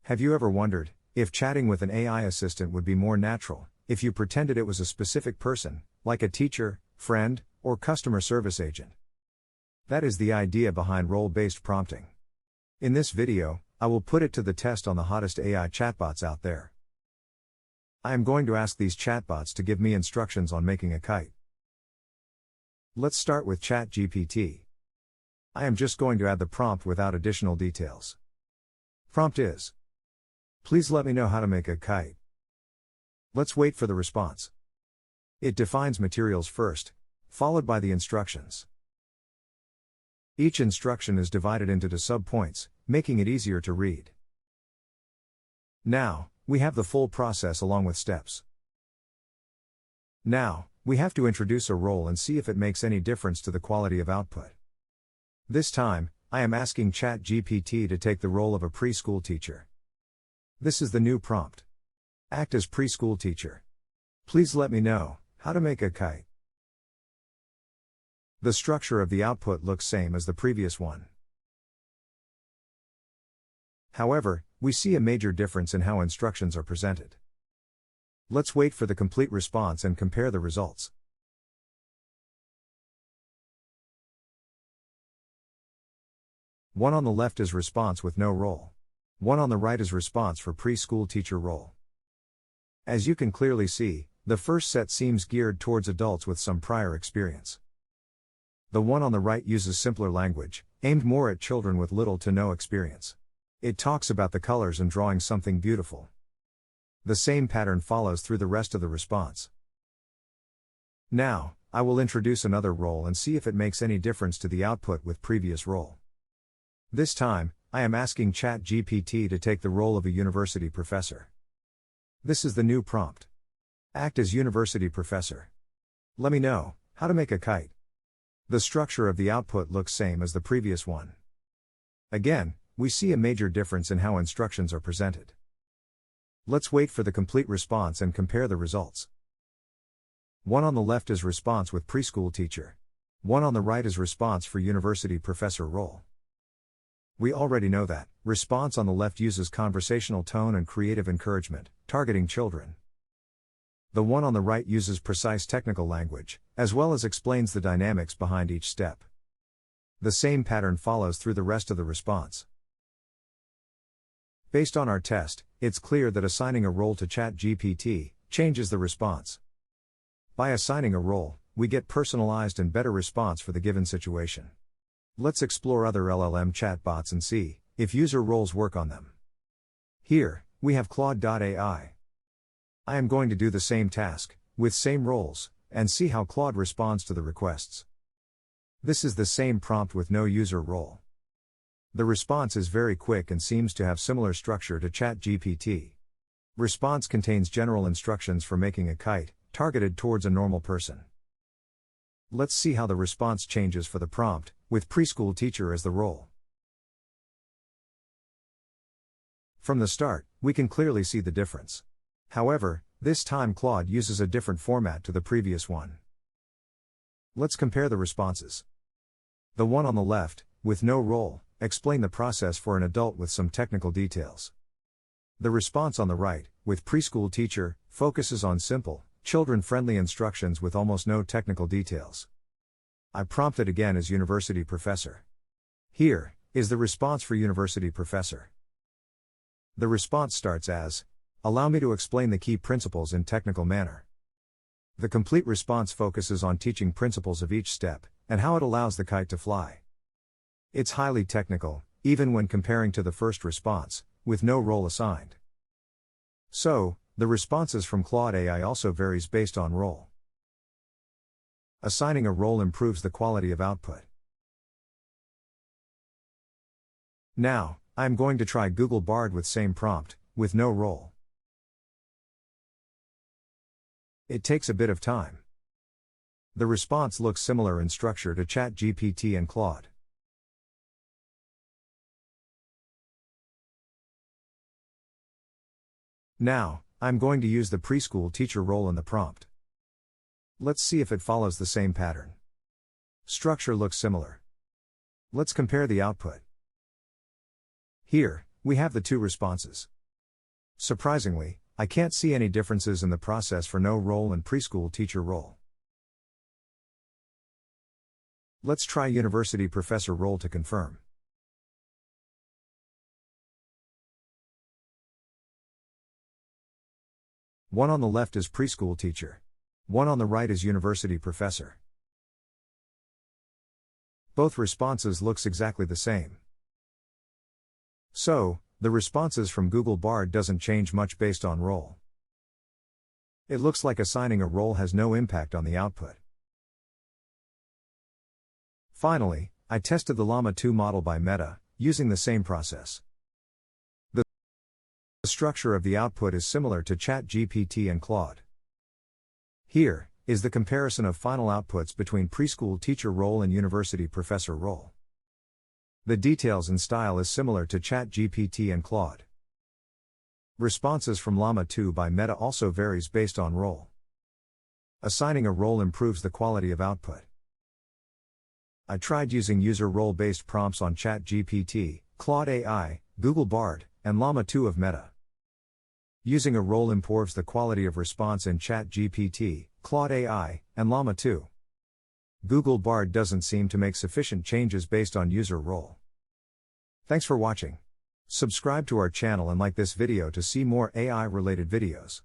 Have you ever wondered if chatting with an AI assistant would be more natural if you pretended it was a specific person, like a teacher, friend, or customer service agent? That is the idea behind role-based prompting. In this video, I will put it to the test on the hottest AI chatbots out there. I am going to ask these chatbots to give me instructions on making a kite. Let's start with ChatGPT. I am just going to add the prompt without additional details. Prompt is: please let me know how to make a kite. Let's wait for the response. It defines materials first, followed by the instructions. Each instruction is divided into two subpoints, making it easier to read. Now, we have the full process along with steps. Now, we have to introduce a role and see if it makes any difference to the quality of output. This time, I am asking ChatGPT to take the role of a preschool teacher. This is the new prompt. Act as preschool teacher. Please let me know how to make a kite. The structure of the output looks same as the previous one. However, we see a major difference in how instructions are presented. Let's wait for the complete response and compare the results. One on the left is response with no role. One on the right is response for preschool teacher role. As you can clearly see, the first set seems geared towards adults with some prior experience. The one on the right uses simpler language, aimed more at children with little to no experience. It talks about the colors and drawing something beautiful. The same pattern follows through the rest of the response. Now, I will introduce another role and see if it makes any difference to the output with previous role. This time, I am asking ChatGPT to take the role of a university professor. This is the new prompt. Act as university professor. Let me know how to make a kite. The structure of the output looks same as the previous one. Again, we see a major difference in how instructions are presented. Let's wait for the complete response and compare the results. One on the left is response with preschool teacher. One on the right is response for university professor role. We already know that response on the left uses conversational tone and creative encouragement, targeting children. The one on the right uses precise technical language, as well as explains the dynamics behind each step. The same pattern follows through the rest of the response. Based on our test, it's clear that assigning a role to ChatGPT changes the response. By assigning a role, we get personalized and better response for the given situation. Let's explore other LLM chatbots and see if user roles work on them. Here, we have Claude AI. I am going to do the same task, with same roles, and see how Claude responds to the requests. This is the same prompt with no user role. The response is very quick and seems to have similar structure to ChatGPT. Response contains general instructions for making a kite, targeted towards a normal person. Let's see how the response changes for the prompt, with preschool teacher as the role. From the start, we can clearly see the difference. However, this time Claude uses a different format to the previous one. Let's compare the responses. The one on the left, with no role, explain the process for an adult with some technical details. The response on the right, with preschool teacher, focuses on simple, children-friendly instructions with almost no technical details. I prompted again as university professor. Here is the response for university professor. The response starts as, allow me to explain the key principles in technical manner. The complete response focuses on teaching principles of each step, and how it allows the kite to fly. It's highly technical, even when comparing to the first response, with no role assigned. So, the responses from Claude AI also varies based on role. Assigning a role improves the quality of output. Now, I am going to try Google Bard with same prompt, with no role. It takes a bit of time. The response looks similar in structure to ChatGPT and Claude. Now, I'm going to use the preschool teacher role in the prompt. Let's see if it follows the same pattern. Structure looks similar. Let's compare the output. Here, we have the two responses. Surprisingly, I can't see any differences in the process for no role and preschool teacher role. Let's try university professor role to confirm. One on the left is preschool teacher. One on the right is university professor. Both responses looks exactly the same. So, the responses from Google Bard doesn't change much based on role. It looks like assigning a role has no impact on the output. Finally, I tested the Llama 2 model by Meta, using the same process. The structure of the output is similar to ChatGPT and Claude. Here is the comparison of final outputs between preschool teacher role and university professor role. The details and style is similar to ChatGPT and Claude. Responses from Llama 2 by Meta also varies based on role. Assigning a role improves the quality of output. I tried using user role-based prompts on ChatGPT, Claude AI, Google Bard, and Llama 2 of Meta. Using a role improves the quality of response in ChatGPT, Claude AI, and Llama 2. Google Bard doesn't seem to make sufficient changes based on user role. Thanks for watching. Subscribe to our channel and like this video to see more AI-related videos.